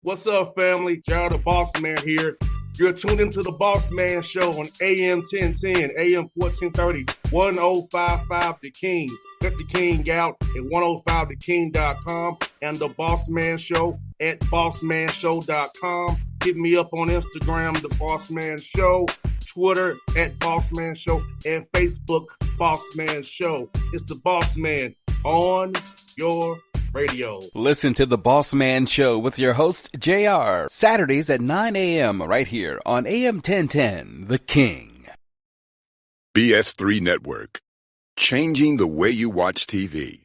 What's up, family? Gerald the Bossman here. You're tuned into the Bossman Show on AM 1010, AM 1430, 1055 The King. Let the King out at 105theking.com and the Bossman Show at bossmanshow.com. Hit me up on Instagram, The Bossman Show, Twitter at Bossman Show, and Facebook, Bossman Show. It's the Bossman on your radio. Listen to the Bossman Show with your host, JR, Saturdays at 9 a.m. right here on AM 1010, The King. BS3 Network, changing the way you watch TV.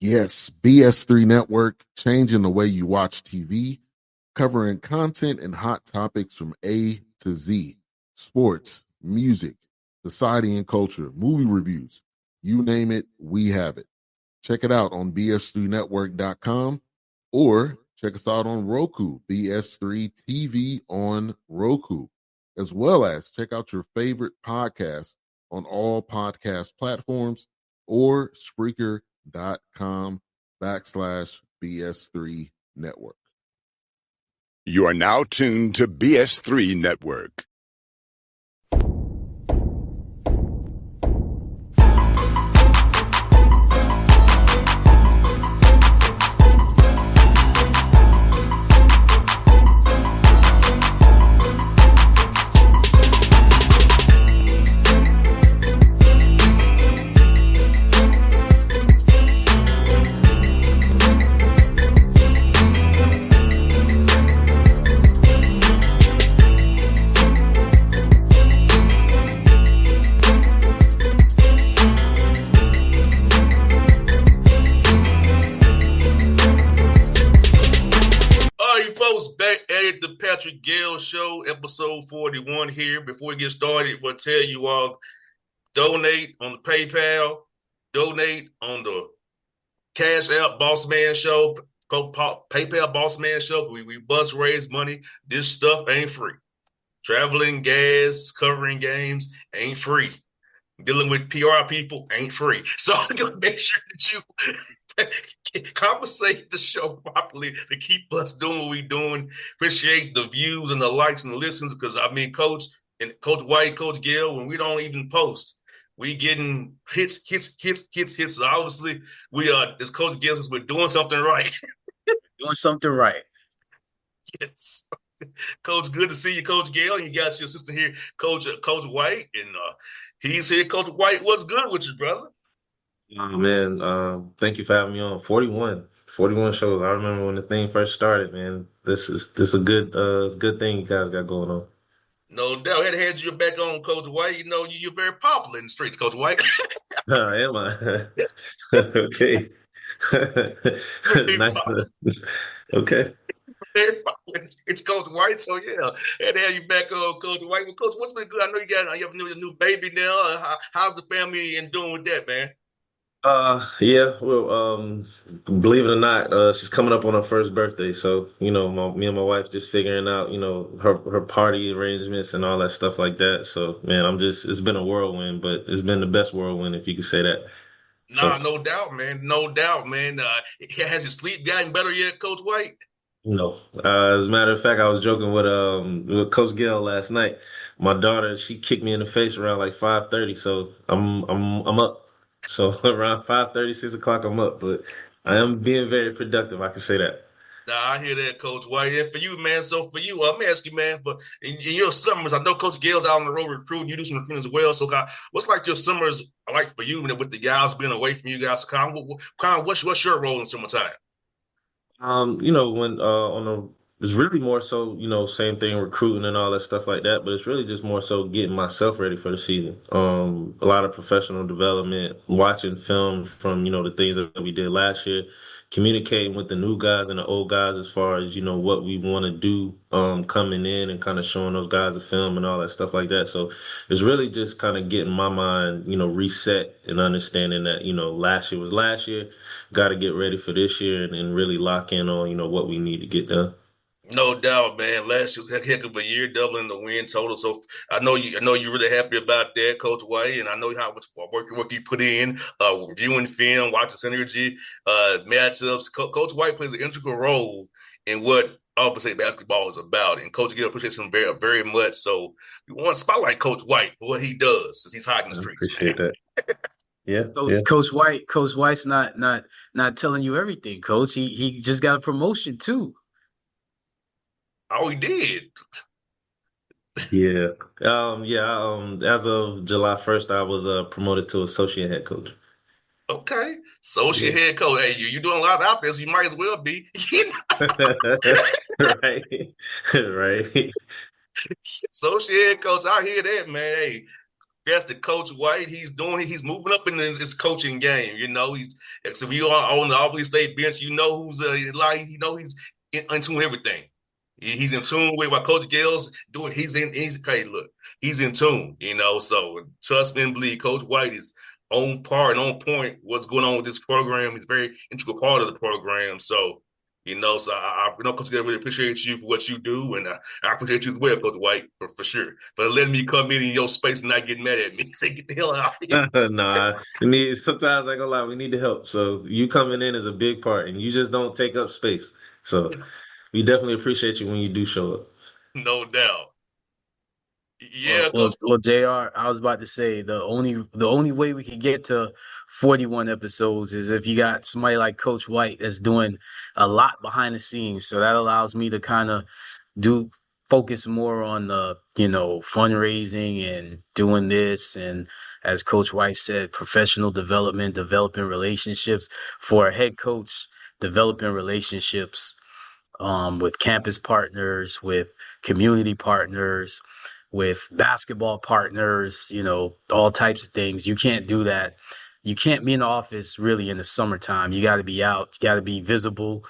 Yes, BS3 Network, changing the way you watch TV, covering content and hot topics from A to Z, sports, music, society and culture, movie reviews, you name it, we have it. Check it out on bs3network.com or check us out on Roku, BS3 TV on Roku, as well as check out your favorite podcasts on all podcast platforms or Spreaker.com/BS3 Network. You are now tuned to BS3 Network. Gayle Show, episode 41 here. Before we get started, we'll tell you all, donate on the PayPal, donate on the Cash App Bossman Show, PayPal Bossman Show. We bust raise money. This stuff ain't free. Traveling, gas, covering games ain't free. Dealing with PR people ain't free. So make sure that you compensate the show properly to keep us doing what we're doing. Appreciate the views and the likes and the listens, because Coach White, Coach Gayle, when we don't even post, we getting hits. So obviously, we are, as Coach Gayle says, we're doing something right. Doing something right. Yes. Coach, good to see you, Coach Gayle. You got your sister here, Coach White, and he's here. Coach White, what's good with you, brother? Oh, man, thank you for having me on. 41 shows. I remember when the thing first started, man. This is a good thing you guys got going on. No doubt. I had you back on, Coach White. You know, you're very popular in the streets, Coach White. Am I? Okay. Nice. Okay. It's Coach White, so yeah, had to have you back on, Coach White. Well, Coach, what's been good? I know you have a new baby now. How's the family and doing with that, man? Yeah, well, believe it or not, she's coming up on her first birthday. So, me and my wife just figuring out, her party arrangements and all that stuff like that. So, man, it's been a whirlwind, but it's been the best whirlwind, if you could say that. Nah, so, no doubt, man. No doubt, man. Has your sleep gotten better yet, Coach White? No. As a matter of fact, I was joking with Coach Gayle last night. My daughter, she kicked me in the face around like 5:30, so I'm up. So around 5:30, 6 o'clock, I'm up, but I am being very productive. I can say that. Nah, I hear that, Coach White. And for you, man, so for you, let me ask you, man, but in your summers, I know Coach Gayle's out on the road recruiting. You do some recruiting as well. So what's like your summers like for you with the guys being away from you guys? So what's your role in summertime? It's really more so, same thing, recruiting and all that stuff like that, but it's really just more so getting myself ready for the season. A lot of professional development, watching film from, the things that we did last year, communicating with the new guys and the old guys as far as, what we want to do coming in and kind of showing those guys the film and all that stuff like that. So it's really just kind of getting my mind, reset and understanding that, last year was last year, got to get ready for this year and really lock in on, what we need to get done. No doubt, man. Last year was a heck of a year, doubling the win total. So I know you're really happy about that, Coach White, and I know how much work you put in, reviewing film, watching synergy, matchups. Coach White plays an integral role and what Auburn State basketball is about. And Coach Gayle appreciates him very, very much. So we want to spotlight Coach White for what he does since he's hot in the I streets, man. appreciate that. Yeah, So yeah. Coach White's not telling you everything, Coach. He just got a promotion too. Oh, he did. Yeah. As of July 1st, I was promoted to associate head coach. Okay. Associate Yeah. head coach. Hey, you doing a lot out there, so you might as well be. Right. Right. Associate head coach. I hear that, man. Hey, that's the Coach White. He's moving up in his coaching game. He's so if you on the Auburn State bench, who's he's in tune with everything. He's in tune with what Coach Gale's doing. He's in tune, so trust me and believe Coach White is on par and on point what's going on with this program. He's a very integral part of the program. So, I know Coach Gale really appreciates you for what you do, and I appreciate you as well, Coach White, for sure. But letting me come in your space and not get mad at me. Say, get the hell out of here. Nah, sometimes I ain't gonna lie, we need the help. So you coming in is a big part, and you just don't take up space. So we definitely appreciate you when you do show up. No doubt. Well, Yeah, well, Coach. well, JR, I was about to say the only way we could get to 41 episodes is if you got somebody like Coach White that's doing a lot behind the scenes. So that allows me to kind of do focus more on the, fundraising and doing this. And as Coach White said, professional development, developing relationships for a head coach, developing relationships with campus partners, with community partners, with basketball partners, all types of things. You can't do that. You can't be in the office really in the summertime. You got to be out. You got to be visible,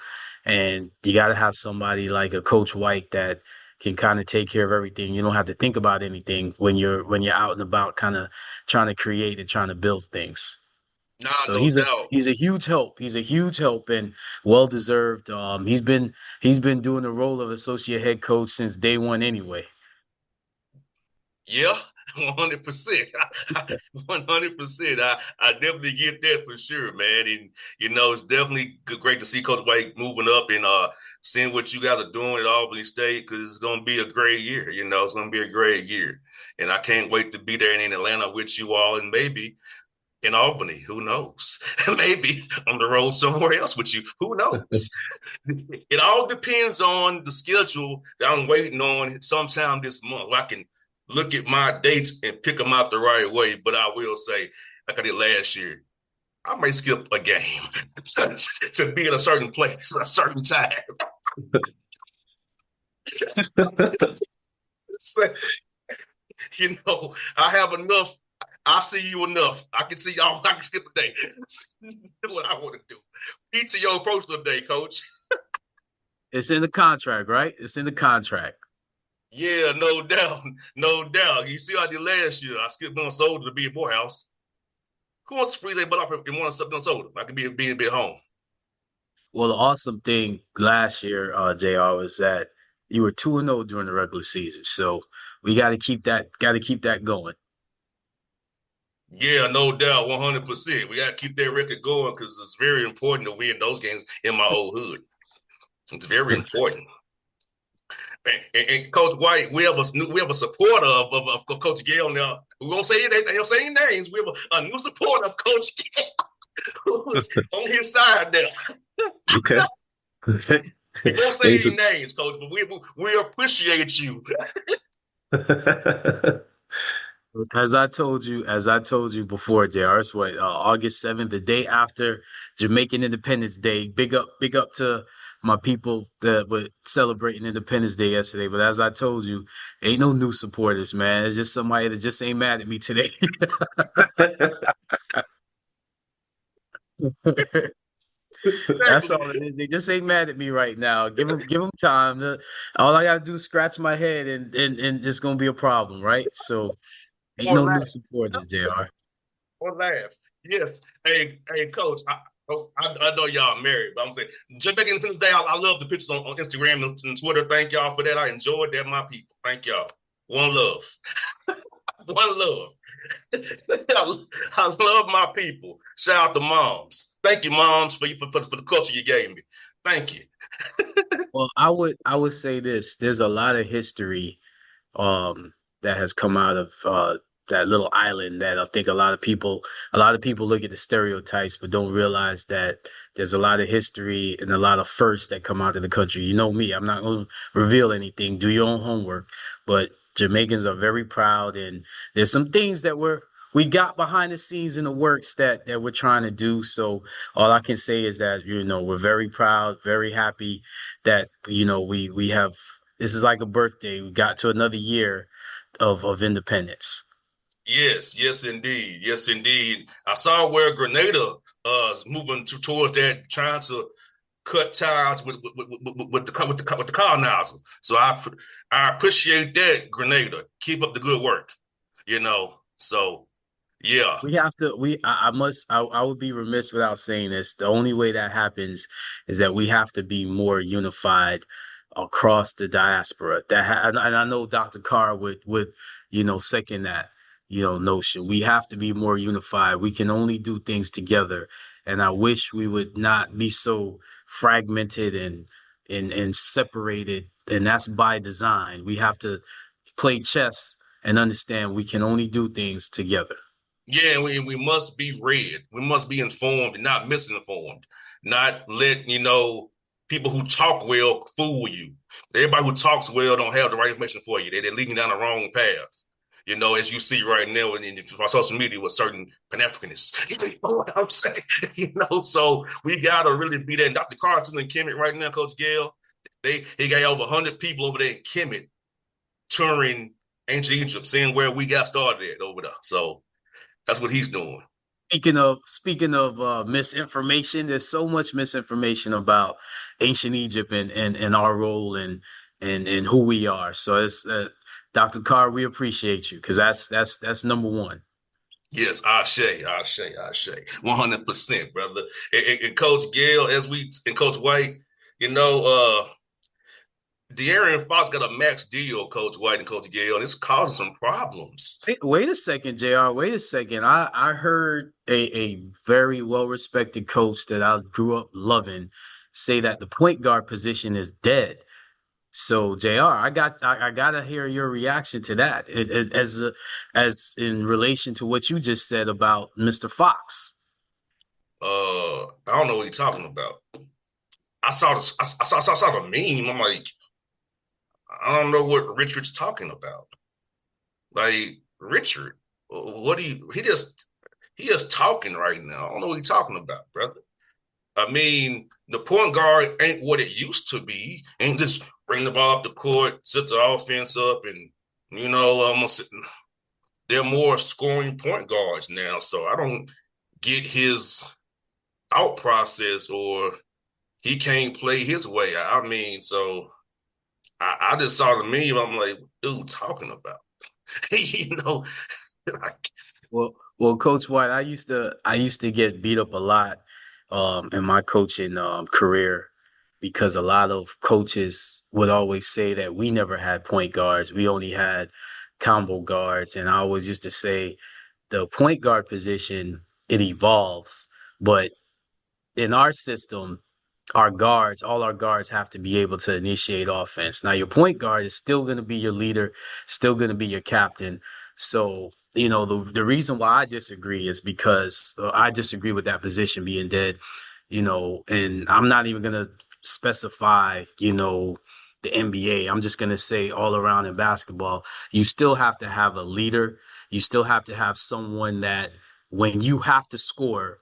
and you got to have somebody like a Coach White that can kind of take care of everything. You don't have to think about anything when you're out and about, kind of trying to create and trying to build things. Nah, So no he's a doubt. he's a huge help. He's a huge help and well deserved. He's been doing the role of associate head coach since day one anyway. Yeah, 100%. 100%. I definitely get that for sure, man. And it's definitely great to see Coach White moving up and seeing what you guys are doing at Albany State because it's going to be a great year. It's going to be a great year, and I can't wait to be there and in Atlanta with you all, and maybe in Albany. Who knows? Maybe on the road somewhere else with you. Who knows? It all depends on the schedule that I'm waiting on sometime this month. I can look at my dates and pick them out the right way, but I will say, like I did last year, I may skip a game to be in a certain place at a certain time. I have enough. I see you enough. I can see y'all. I can skip a day. That's what I want to do. PTO approach day, Coach. It's in the contract, right? It's in the contract. Yeah, no doubt. No doubt. You see how I did last year. I skipped on soda to be at Morehouse. Who wants to freeze their butt off and want to step on soda? I could be a bit home. Well, the awesome thing last year, JR, was that you were 2-0 during the regular season. So we got to keep that going. Yeah, no doubt, 100%. We got to keep that record going because it's very important to win those games in my old hood. It's very important. And Coach White, we have a supporter of Coach Gayle now. We won't say anything, don't say any names. We have a new supporter of Coach Gayle who's on his side now. Okay. We won't say any names, Coach, but we appreciate you. As I told you before, JR, it's what, August 7th, the day after Jamaican Independence Day. Big up to my people that were celebrating Independence Day yesterday. But as I told you, ain't no new supporters, man. It's just somebody that just ain't mad at me today. That's all it is. They just ain't mad at me right now. Give them time. All I gotta do is scratch my head, and it's gonna be a problem, right? So ain't Or no laugh. new supporters, JR. Or laugh. Yes. Hey, Coach. I know y'all married, but I'm saying just back Independence Day. I love the pictures on Instagram and Twitter. Thank y'all for that. I enjoyed that, my people. Thank y'all. One love. One love. I love my people. Shout out to moms. Thank you, moms, for the culture you gave me. Thank you. Well, I would say this. There's a lot of history um that has come out of that little island that I think a lot of people look at the stereotypes but don't realize that there's a lot of history and a lot of firsts that come out of the country. You know me, I'm not going to reveal anything. Do your own homework. But Jamaicans are very proud, and there's some things that we got behind the scenes in the works that we're trying to do. So all I can say is that, we're very proud, very happy that, we have this is like a birthday. We got to another year of independence. Yes, yes, indeed. Yes, indeed. I saw where Grenada is moving towards that, trying to cut ties with the colonizer. So I appreciate that, Grenada. Keep up the good work. So yeah. We have to. I would be remiss without saying this. The only way that happens is that we have to be more unified across the diaspora. And I know Dr. Carr would second that, notion. We have to be more unified. We can only do things together. And I wish we would not be so fragmented and separated. And that's by design. We have to play chess and understand we can only do things together. Yeah, we must be read. We must be informed and not misinformed. Not let, people who talk well fool you. Everybody who talks well don't have the right information for you. They're leading down the wrong path. As you see right now on social media with certain Pan-Africanists. You know what I'm saying? So we got to really be there. And Dr. Carson in Kemet right now, Coach Gayle, he got over 100 people over there in Kemet touring ancient Egypt, seeing where we got started at over there. So that's what he's doing. Speaking of misinformation, there's so much misinformation about ancient Egypt and our role and who we are. So it's Dr. Carr, we appreciate you because that's number one. Yes, Ashe. 100%, brother. And Coach Gayle, and Coach White, you know, De'Aaron Fox got a max deal, Coach White and Coach Gayle, and it's causing some problems. Wait a second, JR. Wait a second. I heard a very well respected coach that I grew up loving say that the point guard position is dead. So JR, I gotta hear your reaction to that as in relation to what you just said about Mr. Fox. I don't know what you're talking about. I saw the meme. I'm like, I don't know what Richard's talking about. Like, Richard, what do you? He just talking right now. I don't know what he's talking about, brother. I mean, the point guard ain't what it used to be. Ain't just bring the ball up the court, set the offense up, and almost they're more scoring point guards now. So I don't get his out process, or he can't play his way. I mean, so I just saw the meme. I'm like, dude, talking about, you know, like, Well, Coach White, I used to get beat up a lot in my coaching career because a lot of coaches would always say that we never had point guards. We only had combo guards. And I always used to say the point guard position, it evolves, but in our system, all our guards have to be able to initiate offense. Now, your point guard is still going to be your leader, still going to be your captain. So, the reason why I disagree is because I disagree with that position being dead, and I'm not even going to specify, the NBA. I'm just going to say all around in basketball, you still have to have a leader. You still have to have someone that when you have to score,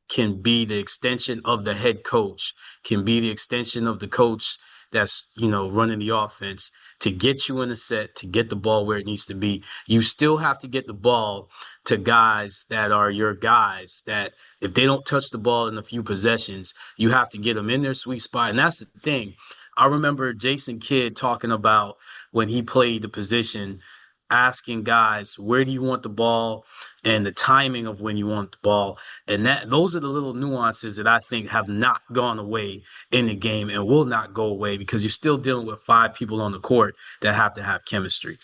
can be the extension of the head coach, can be the extension of the coach that's, running the offense to get you in a set, to get the ball where it needs to be. You still have to get the ball to guys that are your guys that if they don't touch the ball in a few possessions, you have to get them in their sweet spot. And that's the thing. I remember Jason Kidd talking about when he played the position, asking guys, where do you want the ball and the timing of when you want the ball. And those are the little nuances that I think have not gone away in the game and will not go away because you're still dealing with five people on the court that have to have chemistry.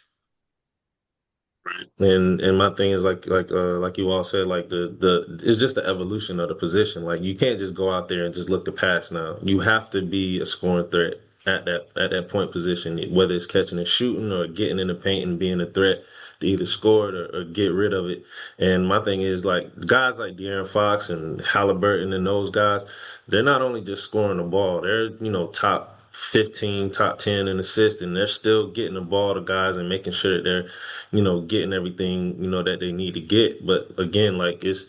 And my thing is like you all said, like the it's just the evolution of the position. Like you can't just go out there and just look to pass now. You have to be a scoring threat at that point position, whether it's catching and shooting or getting in the paint and being a threat to either score it or get rid of it. And my thing is like guys like De'Aaron Fox and Halliburton and those guys, they're not only just scoring the ball, they're top 15, top 10 in assists, and they're still getting the ball to guys and making sure that they're, getting everything, that they need to get. But again, like it's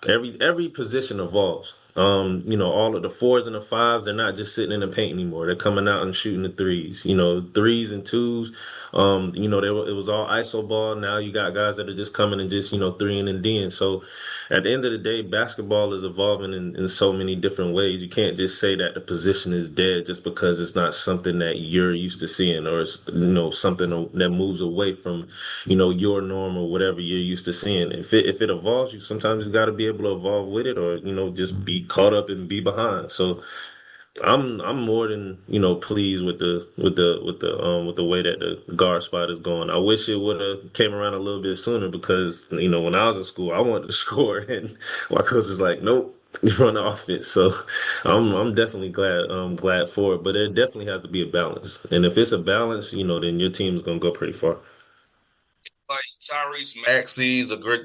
every position evolves. All of the fours and the fives, they're not just sitting in the paint anymore. They're coming out and shooting the threes. Threes and twos. It was all ISO ball. Now you got guys that are just coming and just, threeing and D'ing. So at the end of the day, basketball is evolving in so many different ways. You can't just say that the position is dead just because it's not something that you're used to seeing, or it's, something that moves away from, your norm or whatever you're used to seeing. If it evolves, you sometimes you got to be able to evolve with it, or, just be caught up and be behind. So I'm more than pleased with the way that the guard spot is going. I wish it would have came around a little bit sooner because when I was in school I wanted to score and my coach was like, nope, you run the offense. So I'm definitely glad for it, but there definitely has to be a balance. And if it's a balance, then your team's gonna go pretty far. Like Tyrese Maxey's a great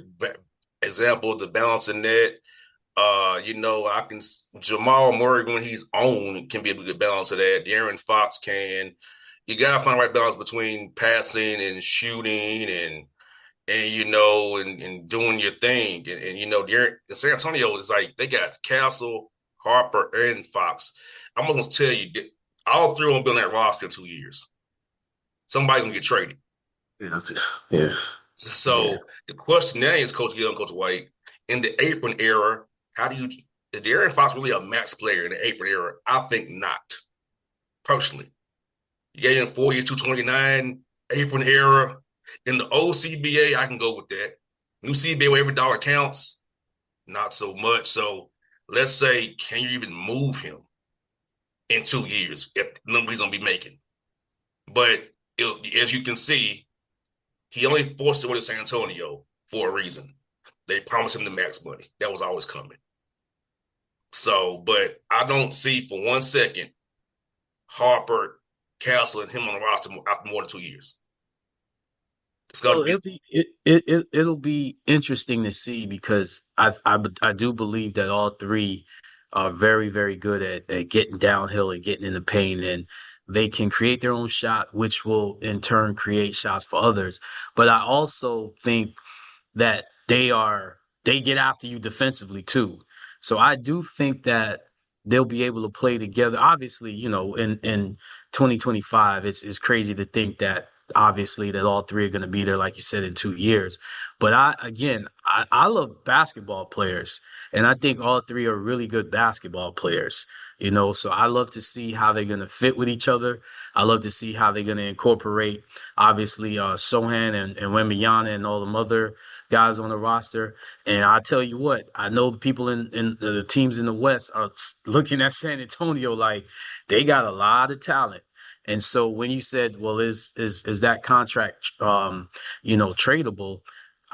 example of the balance in that. I can Jamal Murray when he's on can be a good balance of that. De'Aaron Fox can. You gotta find the right balance between passing and shooting and doing your thing. De'Aaron, San Antonio is like they got Castle, Harper, and Fox. I'm gonna tell you, all three will be on that roster in 2 years. Somebody gonna get traded. Yeah, yeah, So the question now is, Coach Gill and Coach White, in the apron era, is De'Aaron Fox really a max player in the apron era? I think not, personally. You gave him 4 years, 229, apron era. In the old CBA, I can go with that. New CBA where every dollar counts, not so much. So let's say, can you even move him in 2 years if the number he's going to be making? But as you can see, he only forced it with San Antonio for a reason. They promised him the max money. That was always coming. So, but I don't see for 1 second Harper, Castle, and him on the roster after more than 2 years. It's Well, going to be. it'll be interesting to see because I do believe that all three are very, very good at getting downhill and getting in the paint, and they can create their own shot, which will in turn create shots for others. But I also think that they get after you defensively too. So I do think that they'll be able to play together. Obviously, in 2025, it's crazy to think that obviously that all three are going to be there, like you said, in 2 years. But I love basketball players, and I think all three are really good basketball players. So I love to see how they're going to fit with each other. I love to see how they're going to incorporate, obviously, Sohan and Wembanyama and all the other guys on the roster. And I tell you what, I know the people in the teams in the West are looking at San Antonio like they got a lot of talent. And so when you said, well, is that contract tradable?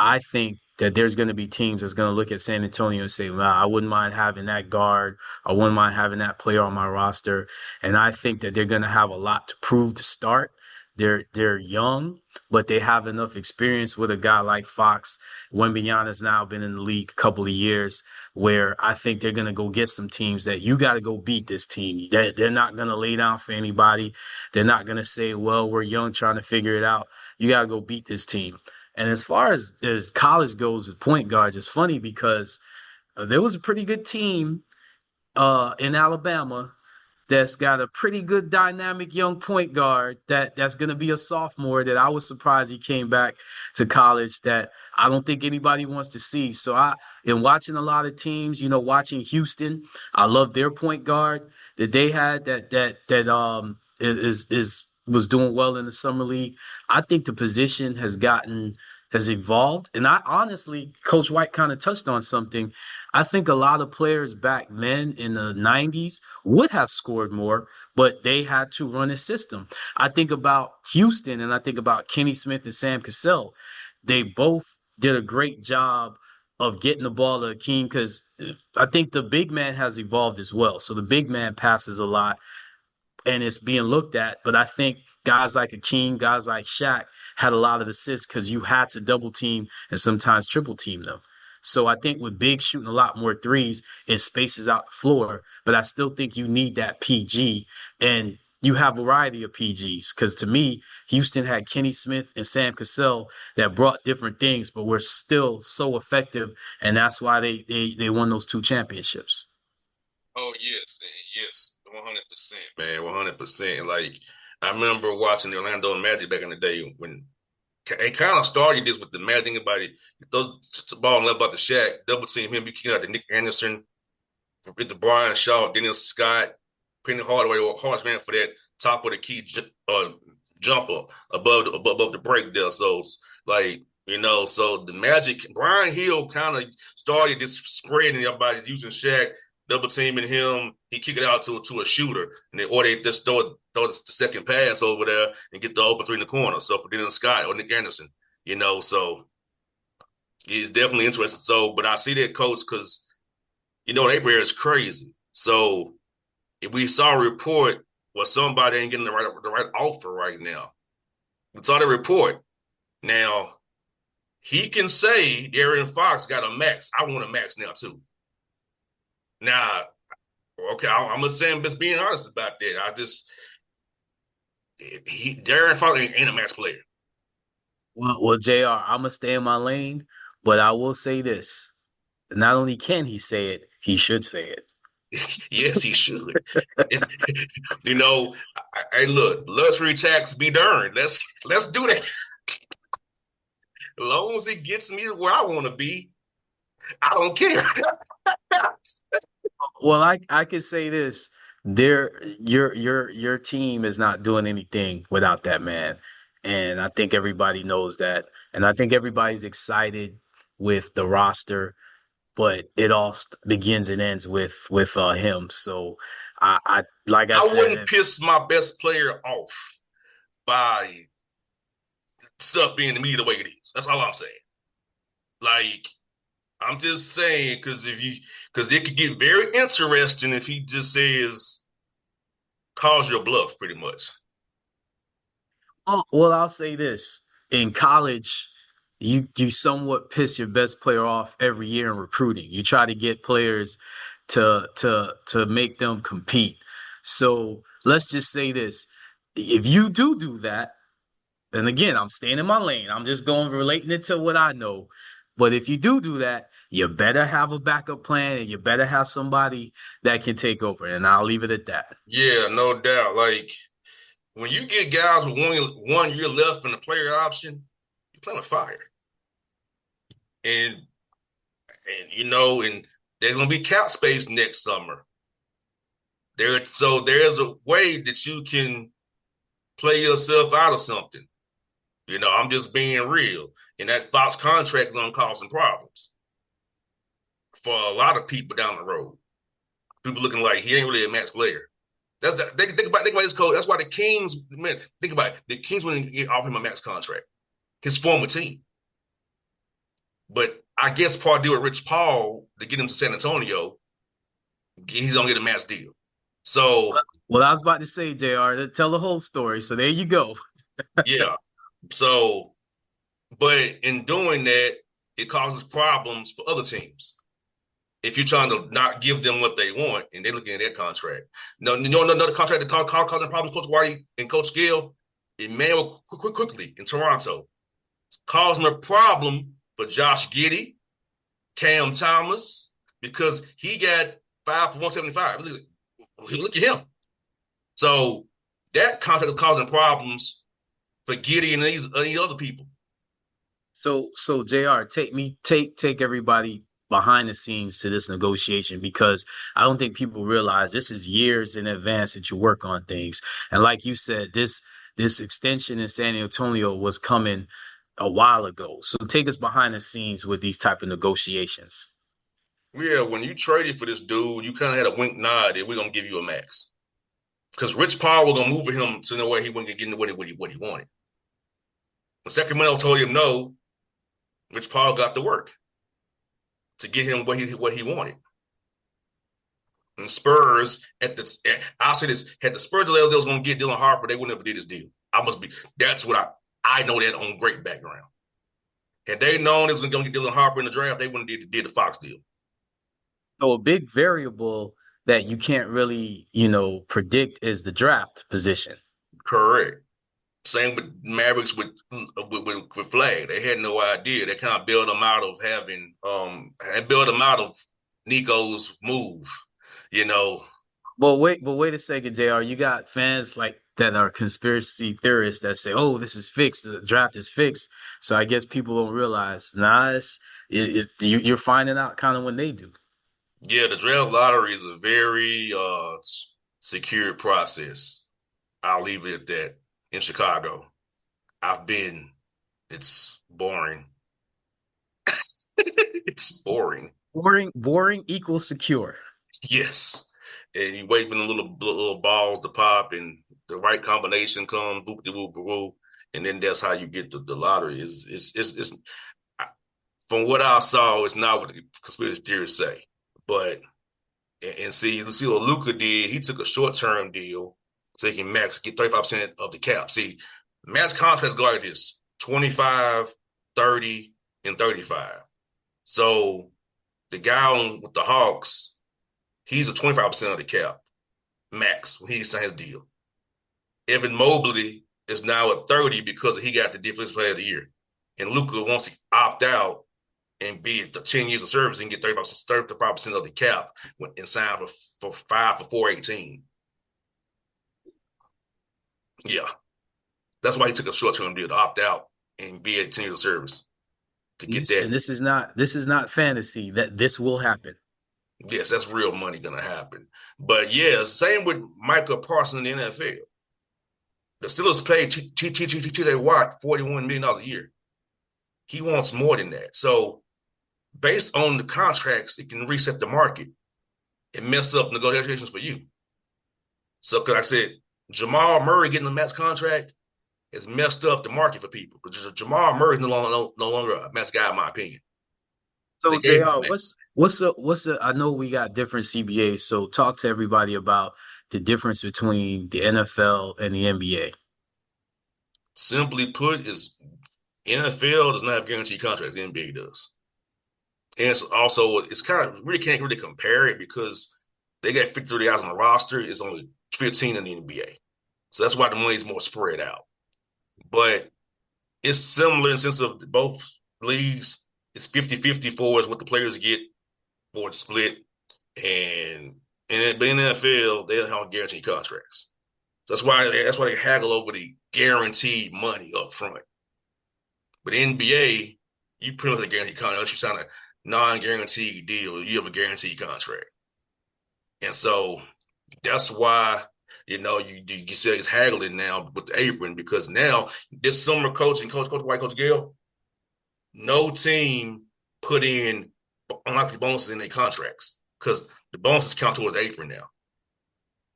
I think that there's going to be teams that's going to look at San Antonio and say, well, I wouldn't mind having that guard. I wouldn't mind having that player on my roster. And I think that they're going to have a lot to prove to start. They're young, but they have enough experience with a guy like Fox. Wembanyama's now been in the league a couple of years, where I think they're going to go get some teams that you got to go beat this team. They're not going to lay down for anybody. They're not going to say, well, we're young trying to figure it out. You got to go beat this team. And as far as college goes with point guards, it's funny because there was a pretty good team in Alabama that's got a pretty good dynamic young point guard that's going to be a sophomore that I was surprised he came back to college that I don't think anybody wants to see. So in watching a lot of teams, watching Houston, I love their point guard that they had that was doing well in the summer league. I think the position has evolved. And I honestly, Coach White kind of touched on something. I think a lot of players back then in the 90s would have scored more, but they had to run a system. I think about Houston and I think about Kenny Smith and Sam Cassell. They both did a great job of getting the ball to Akeem because I think the big man has evolved as well. So the big man passes a lot. and it's being looked at. But I think guys like Akeem, guys like Shaq had a lot of assists because you had to double team and sometimes triple team them. So I think with Big shooting a lot more threes, it spaces out the floor. But I still think you need that PG, and you have variety of PGs. Because to me, Houston had Kenny Smith and Sam Cassell that brought different things, but were still so effective, and that's why they won those two championships. Oh yes, yes, 100%, man, 100%. Like I remember watching the Orlando Magic back in the day when they kind of started this with the Magic. Anybody you throw the ball left about the Shaq, double team him, you kick out to Nick Anderson, with the Brian Shaw, Dennis Scott, Penny Hardaway, or Horseman for that top of the key jumper above the break there. So like. So the Magic, Brian Hill kind of started this spreading everybody using Shaq, double teaming him. He kick it out to a shooter, or they just throw the second pass over there and get the open three in the corner. So for Dennis Scott or Nick Anderson, so it's definitely interesting. So, but I see that coach because April is crazy. So if we saw a report where somebody ain't getting the right offer right now, we saw the report. Now he can say De'Aaron Fox got a max. I want a max now too. Now, okay, I'm just saying, just being honest about that. De'Aaron Fox ain't a max player. Well, JR, I'm gonna stay in my lane, but I will say this: not only can he say it, he should say it. Yes, he should. Hey, look, luxury tax be darned. Let's do that. As long as it gets me to where I want to be, I don't care. Well, I can say this: your team is not doing anything without that man, and I think everybody knows that, and I think everybody's excited with the roster, but it all begins and ends with him. So I like I I wouldn't said, piss my best player off by stuff being the media the way it is. That's all I'm saying. Like, I'm just saying because it could get very interesting if he just says calls your bluff pretty much. oh, well, I'll say this: in college, you somewhat piss your best player off every year in recruiting. You try to get players to make them compete. So let's just say this: if you do that, and again, I'm staying in my lane. I'm just going relating it to what I know. But if you do that, you better have a backup plan and you better have somebody that can take over. And I'll leave it at that. Yeah, no doubt. Like when you get guys with 1 year left in the player option, you're playing with fire. And and there's gonna be cap space next summer. So there's a way that you can play yourself out of something. I'm just being real. And that Fox contract is gonna cause some problems for a lot of people down the road. People looking like he ain't really a max player. Think about this code. That's why the Kings, man, think about it. The Kings wouldn't offer him a max contract. His former team. But I guess part deal with Rich Paul to get him to San Antonio, he's gonna get a max deal. So Well, I was about to say, JR, tell the whole story. So there you go. yeah. So, but in doing that, it causes problems for other teams. If you're trying to not give them what they want and they're looking at their contract. No, another contract that causing problems, Coach Whitey and Coach Gayle, Emmanuel quickly in Toronto, causing a problem for Josh Giddey, Cam Thomas, because he got 5 for 175. Look at him. So that contract is causing problems for Giddey and these other people. So JR, take everybody behind the scenes to this negotiation because I don't think people realize this is years in advance that you work on things. And like you said, this extension in San Antonio was coming a while ago. So take us behind the scenes with these type of negotiations. Yeah, when you traded for this dude, you kind of had a wink nod that we're gonna give you a max. Because Rich Paul was gonna move him to the way he wouldn't get what he wanted. When Sacramento told him no, Rich Paul got to work to get him what he wanted. And Spurs I'll say this: had the Spurs they was going to get Dylan Harper, they would never did this deal. That's what I know that on great background. Had they known it was going to get Dylan Harper in the draft, they wouldn't did the Fox deal. So a big variable that you can't really, predict is the draft position. Correct. Same with Mavericks with Flag. They had no idea. They kind of built them out of having built them out of Nico's move. But wait a second, JR. You got fans like that are conspiracy theorists that say, "Oh, this is fixed. The draft is fixed." So I guess people don't realize. You're finding out kind of when they do. Yeah, the draft lottery is a very secure process. I'll leave it at that. In Chicago, I've been. It's boring. It's boring. Boring equals secure. Yes. And you wait for the little balls to pop and the right combination comes, boop de whoop whoop, and then that's how you get the lottery. It's from what I saw, it's not what the conspiracy theorists say. But and see, you see what Luka did. He took a short-term deal so he can get 35% of the cap. See, max contracts go like this: 25, 30, and 35. So the guy with the Hawks, he's a 25% of the cap max when he signed his deal. Evan Mobley is now at 30 because he got the defensive player of the year. And Luka wants to opt out and be at the 10 years of service and get 35% of the cap and sign for 418. Yeah. That's why he took a short-term deal to opt out and be at 10 years of service to get that. And this is not fantasy, that this will happen. Yes, that's real money going to happen. But yeah, same with Michael Parsons in the NFL. The Steelers paid T.J. Watt $41 million a year. He wants more than that. So based on the contracts, it can reset the market and mess up negotiations for you. So, because I said, Jamal Murray getting a max contract has messed up the market for people. Because Jamal Murray is no longer a max guy, in my opinion. So, JR, what's I know we got different CBAs, so talk to everybody about the difference between the NFL and the NBA. Simply put, is NFL does not have guaranteed contracts. The NBA does. And it's kind of really can't really compare it because they got 53 guys on the roster. It's only 15 in the NBA. So that's why the money's more spread out. But it's similar in the sense of both leagues. It's 50-50 for what the players get for the split. But in the NFL, they don't have guaranteed contracts. So that's why they haggle over the guaranteed money up front. But NBA, you pretty much have a guaranteed contract. Unless you sign a non-guaranteed deal, you have a guaranteed contract. And so that's why, you see he's haggling now with the apron, because now this summer Coach White, Coach Gayle, no team put in unlikely bonuses in their contracts because the bonuses count towards the apron now.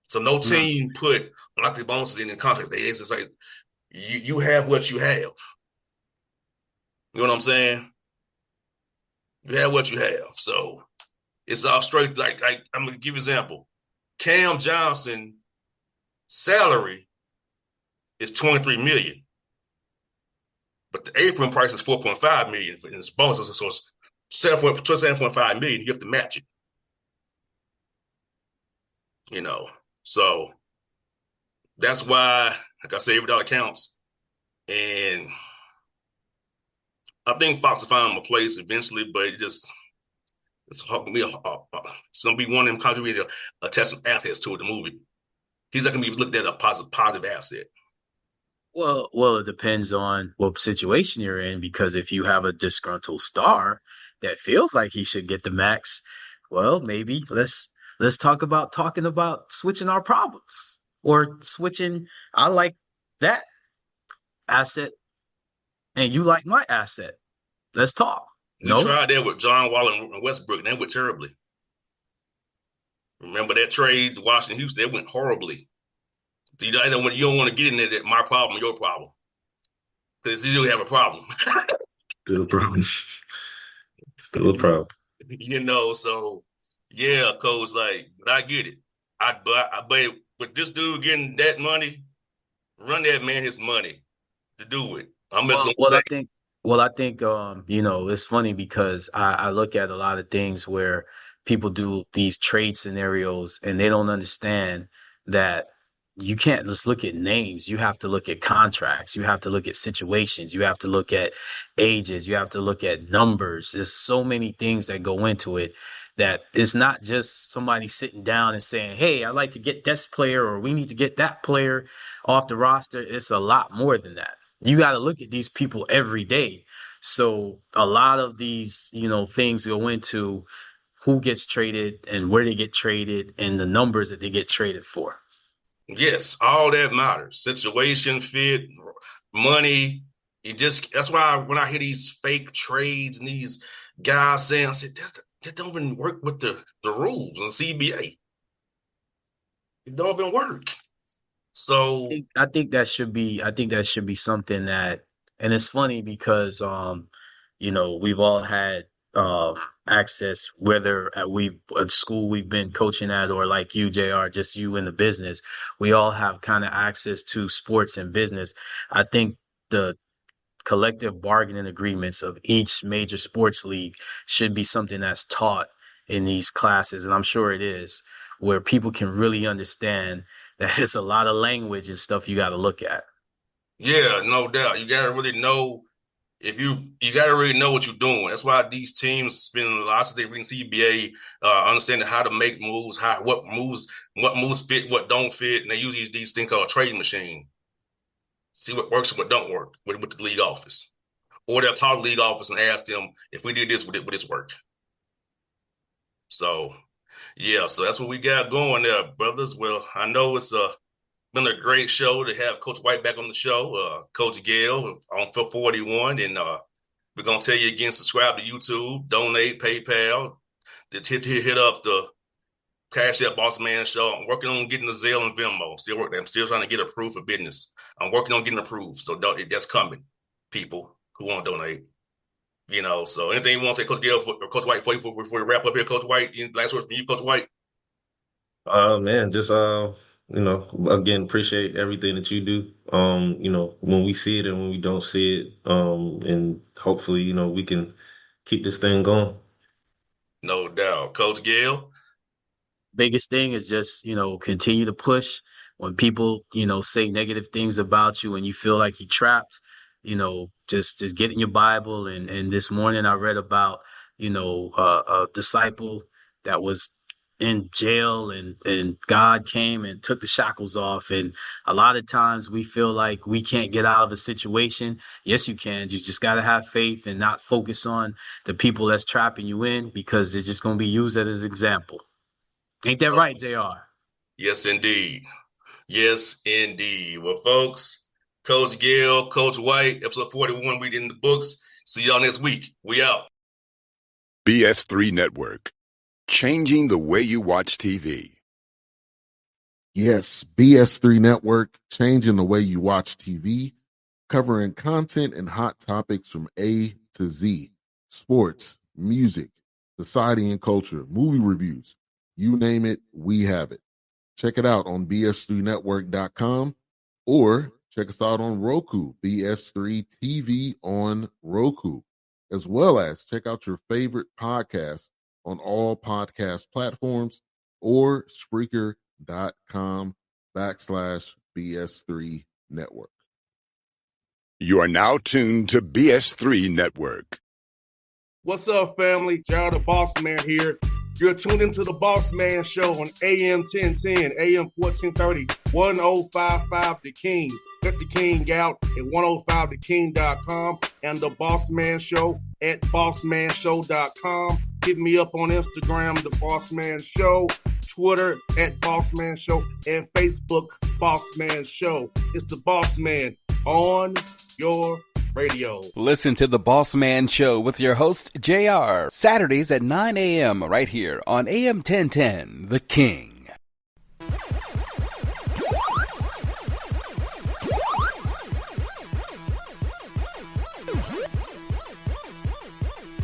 So no team put unlikely bonuses in their contracts. It's just like, you have what you have. You know what I'm saying? You have what you have. So it's all straight. Like I'm going to give you an example. Cam Johnson salary is $23 million, but the apron price is $4.5 million in his bonuses. So it's $7.5 million. You have to match it. So that's why, like I say, every dollar counts. And I think Fox will find him a place eventually, but it's going to be one of them countries to attach some assets to it, the movie. He's not going to be looked at a positive asset. Well, it depends on what situation you're in, because if you have a disgruntled star that feels like he should get the max, well, maybe let's talking about switching our problems, or switching. I like that asset and you like my asset. Let's talk. We tried that with John Wall and Westbrook, and that went terribly. Remember that trade to Washington, Houston? That went horribly. You don't want to get in there, that my problem, your problem. Because you have a problem. Still a problem. Still a problem. So, Yeah, coach, like, but I get it. But with this dude getting that money, run that man his money to do it. I'm just Well, gonna well, say, I think, well, I think, it's funny because I look at a lot of things where people do these trade scenarios and they don't understand that you can't just look at names. You have to look at contracts. You have to look at situations. You have to look at ages. You have to look at numbers. There's so many things that go into it that it's not just somebody sitting down and saying, "Hey, I'd like to get this player," or "We need to get that player off the roster." It's a lot more than that. You got to look at these people every day. So a lot of these, things go into who gets traded and where they get traded and the numbers that they get traded for. yes, all that matters. Situation, fit, money. That's why when I hear these fake trades and these guys saying, I said, that don't even work with the rules on CBA. It don't even work. So I think that should be something that, and it's funny because we've all had access, whether we've at school we've been coaching at, or like you, JR, just you in the business. We all have kind of access to sports and business. I think the collective bargaining agreements of each major sports league should be something that's taught in these classes, and I'm sure it is, where people can really understand that it's a lot of language and stuff you got to look at. yeah, no doubt. You gotta really know if you gotta really know what you're doing. That's why these teams spend a lot of their reading CBA, understanding how to make moves, what moves fit, what don't fit, and they use these things called a trading machine. See what works and what don't work with the league office. Or they'll call the league office and ask them if we did this, would this work? So yeah, so that's what we got going there, brothers. Well, I know it's been a great show to have Coach White back on the show, Coach Gayle on 41, and we're gonna tell you again: subscribe to YouTube, donate, PayPal, hit up the Cash App Boss Man Show. I'm working on getting the Zelle and Venmo. I'm still trying to get approved for business. I'm working on getting approved, so that's coming. People who want to donate. So anything you want to say, Coach Gayle or Coach White, before we wrap up here, Coach White, any last word from you, Coach White? Man, just again, appreciate everything that you do. When we see it and when we don't see it, and hopefully, we can keep this thing going. No doubt. Coach Gayle? Biggest thing is just, continue to push when people, say negative things about you and you feel like you're trapped, just get in your Bible. And this morning I read about, a disciple that was in jail, and God came and took the shackles off. And a lot of times we feel like we can't get out of a situation. Yes, you can. You just got to have faith and not focus on the people that's trapping you in, because it's just going to be used as an example. Ain't that right, JR? Yes, indeed. Yes, indeed. Well, folks, Coach Gayle, Coach White, episode 41, reading the books. See y'all next week. We out. BS3 Network. Changing the way you watch TV. Yes, BS3 Network, changing the way you watch TV, covering content and hot topics from A to Z. Sports, music, society and culture, movie reviews. You name it, we have it. Check it out on bs3network.com or check us out on Roku, BS3 TV on Roku, as well as check out your favorite podcast on all podcast platforms or Spreaker.com/BS3 Network. You are now tuned to BS3 Network. What's up, family? Gerald the Boss Man here. You're tuned into the Boss Man Show on AM 1010, AM 1430, 1055 The King. Let the King out at 105theking.com and the Boss Man Show at bossmanshow.com. Hit me up on Instagram, The Boss Man Show, Twitter at Boss Man Show, and Facebook, Boss Man Show. It's the Boss Man on your radio. Listen to The Boss Man Show with your host, JR, Saturdays at 9 a.m. right here on AM 1010, The King.